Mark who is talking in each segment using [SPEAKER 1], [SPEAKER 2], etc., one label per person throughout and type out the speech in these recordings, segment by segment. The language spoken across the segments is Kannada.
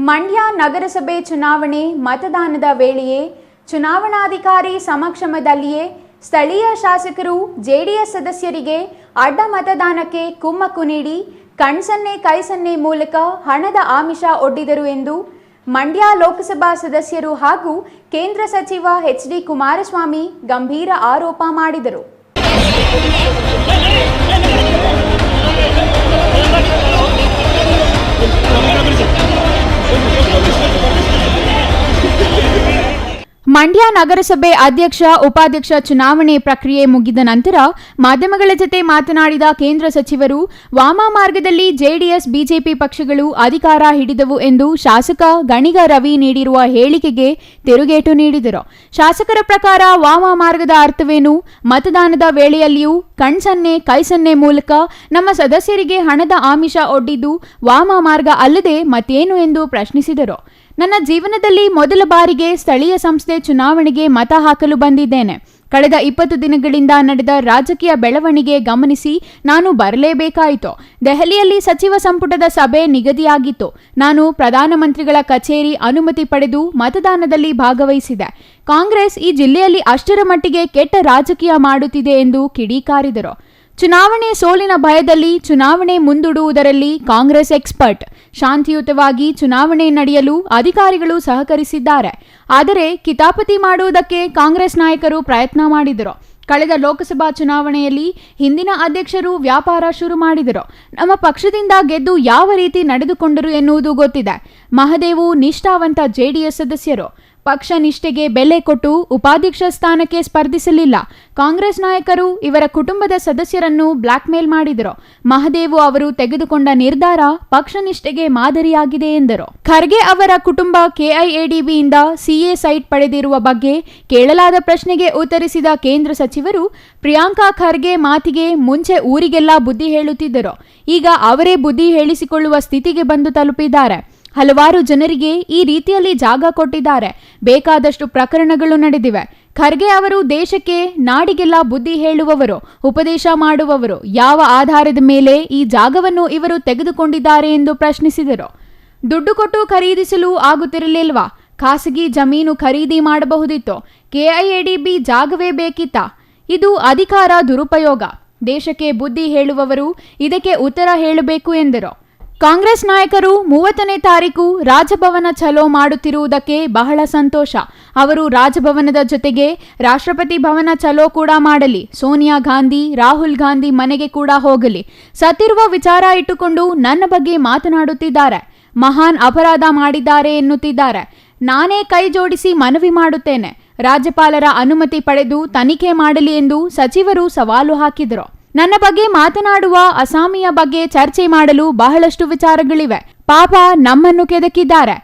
[SPEAKER 1] ಮಂಡ್ಯ ನಗರಸಭೆ ಚುನಾವಣೆ ಮತದಾನದ ವೇಳೆಯೇ ಚುನಾವಣಾಧಿಕಾರಿ ಸಮಕ್ಷಮದಲ್ಲಿಯೇ ಸ್ಥಳೀಯ ಶಾಸಕರು ಜೆಡಿಎಸ್ ಸದಸ್ಯರಿಗೆ ಅಡ್ಡ ಮತದಾನಕ್ಕೆ ಕುಮ್ಮಕ್ಕು ನೀಡಿ ಕಣ್ಸನ್ನೆ ಕೈಸನ್ನೆ ಮೂಲಕ ಹಣದ ಆಮಿಷ ಒಡ್ಡಿದರು ಎಂದು ಮಂಡ್ಯ ಲೋಕಸಭಾ ಸದಸ್ಯರು ಹಾಗೂ ಕೇಂದ್ರ ಸಚಿವ ಎಚ್.ಡಿ. ಕುಮಾರಸ್ವಾಮಿ ಗಂಭೀರ ಆರೋಪ ಮಾಡಿದರು. ಮಂಡ್ಯ ನಗರಸಭೆ ಅಧ್ಯಕ್ಷ ಉಪಾಧ್ಯಕ್ಷ ಚುನಾವಣೆ ಪ್ರಕ್ರಿಯೆ ಮುಗಿದ ನಂತರ ಮಾಧ್ಯಮಗಳ ಜತೆ ಮಾತನಾಡಿದ ಕೇಂದ್ರ ಸಚಿವರು ವಾಮ ಮಾರ್ಗದಲ್ಲಿ ಜೆಡಿಎಸ್ ಬಿಜೆಪಿ ಪಕ್ಷಗಳು ಅಧಿಕಾರ ಹಿಡಿದವು ಎಂದು ಶಾಸಕ ಗಣಿಗ ರವಿ ನೀಡಿರುವ ಹೇಳಿಕೆಗೆ ತಿರುಗೇಟು ನೀಡಿದರು. ಶಾಸಕರ ಪ್ರಕಾರ ವಾಮ ಮಾರ್ಗದ ಅರ್ಥವೇನು? ಮತದಾನದ ವೇಳೆಯಲ್ಲಿಯೂ ಕಣ್ಸನ್ನೆ ಕೈಸನ್ನೆ ಮೂಲಕ ನಮ್ಮ ಸದಸ್ಯರಿಗೆ ಹಣದ ಆಮಿಷ ಒಡ್ಡಿದ್ದು ವಾಮ ಮಾರ್ಗ ಅಲ್ಲದೆ ಮತ್ತೇನು ಎಂದು ಪ್ರಶ್ನಿಸಿದರು. ನನ್ನ ಜೀವನದಲ್ಲಿ ಮೊದಲ ಬಾರಿಗೆ ಸ್ಥಳೀಯ ಸಂಸ್ಥೆ ಚುನಾವಣೆಗೆ ಮತ ಹಾಕಲು ಬಂದಿದ್ದೇನೆ. ಕಳೆದ 20 ದಿನಗಳಿಂದ ನಡೆದ ರಾಜಕೀಯ ಬೆಳವಣಿಗೆ ಗಮನಿಸಿ ನಾನು ಬರಲೇಬೇಕಾಯಿತು. ದೆಹಲಿಯಲ್ಲಿ ಸಚಿವ ಸಂಪುಟದ ಸಭೆ ನಿಗದಿಯಾಗಿತ್ತು. ನಾನು ಪ್ರಧಾನಮಂತ್ರಿಗಳ ಕಚೇರಿ ಅನುಮತಿ ಪಡೆದು ಮತದಾನದಲ್ಲಿ ಭಾಗವಹಿಸಿದೆ. ಕಾಂಗ್ರೆಸ್ ಈ ಜಿಲ್ಲೆಯಲ್ಲಿ ಅಷ್ಟರ ಮಟ್ಟಿಗೆ ಕೆಟ್ಟ ರಾಜಕೀಯ ಮಾಡುತ್ತಿದೆ ಎಂದು ಕಿಡಿಕಾರಿದರು. ಚುನಾವಣೆ ಸೋಲಿನ ಭಯದಲ್ಲಿ ಚುನಾವಣೆ ಮುಂದೂಡುವುದರಲ್ಲಿ ಕಾಂಗ್ರೆಸ್ ಎಕ್ಸ್ಪರ್ಟ್. ಶಾಂತಿಯುತವಾಗಿ ಚುನಾವಣೆ ನಡೆಯಲು ಅಧಿಕಾರಿಗಳು ಸಹಕರಿಸಿದ್ದಾರೆ. ಆದರೆ ಕಿತಾಪತಿ ಮಾಡುವುದಕ್ಕೆ ಕಾಂಗ್ರೆಸ್ ನಾಯಕರು ಪ್ರಯತ್ನ ಮಾಡಿದರು. ಕಳೆದ ಲೋಕಸಭಾ ಚುನಾವಣೆಯಲ್ಲಿ ಹಿಂದಿನ ಅಧ್ಯಕ್ಷರು ವ್ಯಾಪಾರ ಶುರು ಮಾಡಿದರು. ನಮ್ಮ ಪಕ್ಷದಿಂದ ಗೆದ್ದು ಯಾವ ರೀತಿ ನಡೆದುಕೊಂಡರು ಎನ್ನುವುದು ಗೊತ್ತಿದೆ. ಮಹದೇವು ನಿಷ್ಠಾವಂತ ಜೆಡಿಎಸ್ ಸದಸ್ಯರು. ಪಕ್ಷ ನಿಷ್ಠೆಗೆ ಬೆಲೆ ಕೊಟ್ಟು ಉಪಾಧ್ಯಕ್ಷ ಸ್ಥಾನಕ್ಕೆ ಸ್ಪರ್ಧಿಸಲಿಲ್ಲ. ಕಾಂಗ್ರೆಸ್ ನಾಯಕರು ಇವರ ಕುಟುಂಬದ ಸದಸ್ಯರನ್ನು ಬ್ಲಾಕ್ಮೇಲ್ ಮಾಡಿದರು. ಮಹದೇವು ಅವರು ತೆಗೆದುಕೊಂಡ ನಿರ್ಧಾರ ಪಕ್ಷ ನಿಷ್ಠೆಗೆ ಮಾದರಿಯಾಗಿದೆ ಎಂದರು. ಖರ್ಗೆ ಅವರ ಕುಟುಂಬ ಕೆಐಎಡಿಬಿಯಿಂದ ಸಿಎ ಸೈಟ್ ಪಡೆದಿರುವ ಬಗ್ಗೆ ಕೇಳಲಾದ ಪ್ರಶ್ನೆಗೆ ಉತ್ತರಿಸಿದ ಕೇಂದ್ರ ಸಚಿವರು ಪ್ರಿಯಾಂಕಾ ಖರ್ಗೆ ಮಾತಿಗೆ ಮುಂಚೆ ಊರಿಗೆಲ್ಲ ಬುದ್ಧಿ ಹೇಳುತ್ತಿದ್ದರು. ಈಗ ಅವರೇ ಬುದ್ಧಿ ಹೇಳಿಸಿಕೊಳ್ಳುವ ಸ್ಥಿತಿಗೆ ಬಂದು ತಲುಪಿದ್ದಾರೆ. ಹಲವಾರು ಜನರಿಗೆ ಈ ರೀತಿಯಲ್ಲಿ ಜಾಗ ಕೊಟ್ಟಿದ್ದಾರೆ. ಬೇಕಾದಷ್ಟು ಪ್ರಕರಣಗಳು ನಡೆದಿವೆ. ಖರ್ಗೆ ಅವರು ದೇಶಕ್ಕೆ ನಾಡಿಗೆಲ್ಲ ಬುದ್ಧಿ ಹೇಳುವವರು, ಉಪದೇಶ ಮಾಡುವವರು. ಯಾವ ಆಧಾರದ ಮೇಲೆ ಈ ಜಾಗವನ್ನು ಇವರು ತೆಗೆದುಕೊಂಡಿದ್ದಾರೆ ಎಂದು ಪ್ರಶ್ನಿಸಿದರು. ದುಡ್ಡು ಕೊಟ್ಟು ಖರೀದಿಸಲು ಆಗುತ್ತಿರಲಿಲ್ವಾ? ಖಾಸಗಿ ಜಮೀನು ಖರೀದಿ ಮಾಡಬಹುದಿತ್ತು. ಕೆಐಎಡಿಬಿ ಜಾಗವೇ ಬೇಕಿತ್ತ? ಇದು ಅಧಿಕಾರ ದುರುಪಯೋಗ. ದೇಶಕ್ಕೆ ಬುದ್ಧಿ ಹೇಳುವವರು ಇದಕ್ಕೆ ಉತ್ತರ ಹೇಳಬೇಕು ಎಂದರು. ಕಾಂಗ್ರೆಸ್ ನಾಯಕರು 30ನೇ ತಾರೀಕು ರಾಜಭವನ ಚಲೋ ಮಾಡುತ್ತಿರುವುದಕ್ಕೆ ಬಹಳ ಸಂತೋಷ. ಅವರು ರಾಜಭವನದ ಜೊತೆಗೆ ರಾಷ್ಟ್ರಪತಿ ಭವನ ಚಲೋ ಕೂಡ ಮಾಡಲಿ. ಸೋನಿಯಾ ಗಾಂಧಿ, ರಾಹುಲ್ ಗಾಂಧಿ ಮನೆಗೆ ಕೂಡ ಹೋಗಲಿ. ಸತ್ತಿರುವ ವಿಚಾರ ಇಟ್ಟುಕೊಂಡು ನನ್ನ ಬಗ್ಗೆ ಮಾತನಾಡುತ್ತಿದ್ದಾರೆ. ಮಹಾನ್ ಅಪರಾಧ ಮಾಡಿದ್ದಾರೆ ಎನ್ನುತ್ತಿದ್ದಾರೆ. ನಾನೇ ಕೈ ಜೋಡಿಸಿ ಮನವಿ ಮಾಡುತ್ತೇನೆ. ರಾಜ್ಯಪಾಲರ ಅನುಮತಿ ಪಡೆದು ತನಿಖೆ ಮಾಡಲಿ ಎಂದು ಸಚಿವರು ಸವಾಲು ಹಾಕಿದರು. ನನ್ನ ಬಗ್ಗೆ ಮಾತನಾಡುವ ಅಸಾಮಿಯ ಬಗ್ಗೆ ಚರ್ಚೆ ಮಾಡಲು ಬಹಳಷ್ಟು ವಿಚಾರಗಳಿವೆ. ಪಾಪ ನಮ್ಮನ್ನು ಕೆದಕಿದ್ದಾರೆ.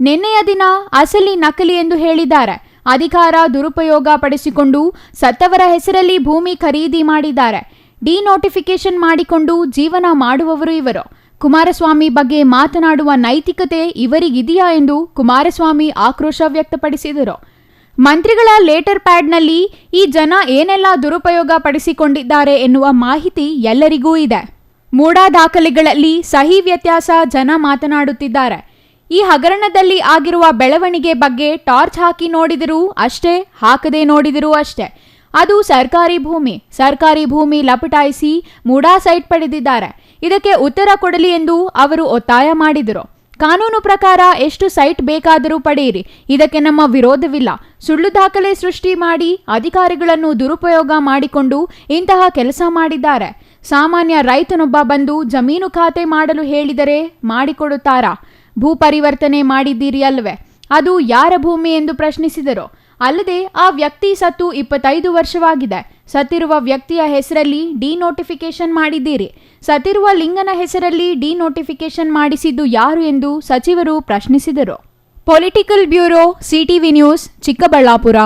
[SPEAKER 1] ನಿನ್ನೆಯ ದಿನ ಅಸಲಿ ನಕಲಿ ಎಂದು ಹೇಳಿದ್ದಾರೆ. ಅಧಿಕಾರ ದುರುಪಯೋಗ ಪಡಿಸಿಕೊಂಡು ಸತ್ತವರ ಹೆಸರಲ್ಲಿ ಭೂಮಿ ಖರೀದಿ ಮಾಡಿದ್ದಾರೆ. ಡಿನೋಟಿಫಿಕೇಶನ್ ಮಾಡಿಕೊಂಡು ಜೀವನ ಮಾಡುವವರು ಇವರು. ಕುಮಾರಸ್ವಾಮಿ ಬಗ್ಗೆ ಮಾತನಾಡುವ ನೈತಿಕತೆ ಇವರಿಗಿದೆಯಾ ಎಂದು ಕುಮಾರಸ್ವಾಮಿ ಆಕ್ರೋಶ ವ್ಯಕ್ತಪಡಿಸಿದರು. ಮಂತ್ರಿಗಳ ಲೇಟರ್ ಪ್ಯಾಡ್ನಲ್ಲಿ ಈ ಜನ ಏನೆಲ್ಲ ದುರುಪಯೋಗ ಪಡಿಸಿಕೊಂಡಿದ್ದಾರೆ ಎನ್ನುವ ಮಾಹಿತಿ ಎಲ್ಲರಿಗೂ ಇದೆ. ಮೂಡಾ ದಾಖಲೆಗಳಲ್ಲಿ ಸಹಿ ವ್ಯತ್ಯಾಸ ಜನ ಮಾತನಾಡುತ್ತಿದ್ದಾರೆ. ಈ ಹಗರಣದಲ್ಲಿ ಆಗಿರುವ ಬೆಳವಣಿಗೆ ಬಗ್ಗೆ ಟಾರ್ಚ್ ಹಾಕಿ ನೋಡಿದರೂ ಅಷ್ಟೇ, ಹಾಕದೆ ನೋಡಿದರೂ ಅಷ್ಟೇ. ಅದು ಸರ್ಕಾರಿ ಭೂಮಿ ಲಪಟಾಯಿಸಿ ಮೂಡಾ ಸೈಟ್ ಪಡೆದಿದ್ದಾರೆ. ಇದಕ್ಕೆ ಉತ್ತರ ಕೊಡಲಿ ಎಂದು ಅವರು ಒತ್ತಾಯ ಮಾಡಿದರು. ಕಾನೂನು ಪ್ರಕಾರ ಎಷ್ಟು ಸೈಟ್ ಬೇಕಾದರೂ ಪಡೆಯಿರಿ, ಇದಕ್ಕೆ ನಮ್ಮ ವಿರೋಧವಿಲ್ಲ. ಸುಳ್ಳು ದಾಖಲೆ ಸೃಷ್ಟಿ ಮಾಡಿ ಅಧಿಕಾರಿಗಳನ್ನು ದುರುಪಯೋಗ ಮಾಡಿಕೊಂಡು ಇಂತಹ ಕೆಲಸ ಮಾಡಿದ್ದಾರೆ. ಸಾಮಾನ್ಯ ರೈತನೊಬ್ಬ ಬಂದು ಜಮೀನು ಖಾತೆ ಮಾಡಲು ಹೇಳಿದರೆ ಮಾಡಿಕೊಡುತ್ತಾರಾ? ಭೂ ಪರಿವರ್ತನೆ ಮಾಡಿದ್ದೀರಿ ಅಲ್ವೇ? ಅದು ಯಾರ ಭೂಮಿ ಎಂದು ಪ್ರಶ್ನಿಸಿದರು. ಅಲ್ಲದೆ ಆ ವ್ಯಕ್ತಿ ಸತ್ತು 25 ವರ್ಷವಾಗಿದೆ. ಸತ್ತಿರುವ ವ್ಯಕ್ತಿಯ ಹೆಸರಲ್ಲಿ ಡಿನೋಟಿಫಿಕೇಶನ್ ಮಾಡಿದ್ದೀರಿ. ಸತ್ತಿರುವ ಲಿಂಗನ ಹೆಸರಲ್ಲಿ ಡಿನೋಟಿಫಿಕೇಶನ್ ಮಾಡಿಸಿದ್ದು ಯಾರು ಎಂದು ಸಚಿವರು ಪ್ರಶ್ನಿಸಿದರು. Political bureau, CTV news, Chikkaballapur.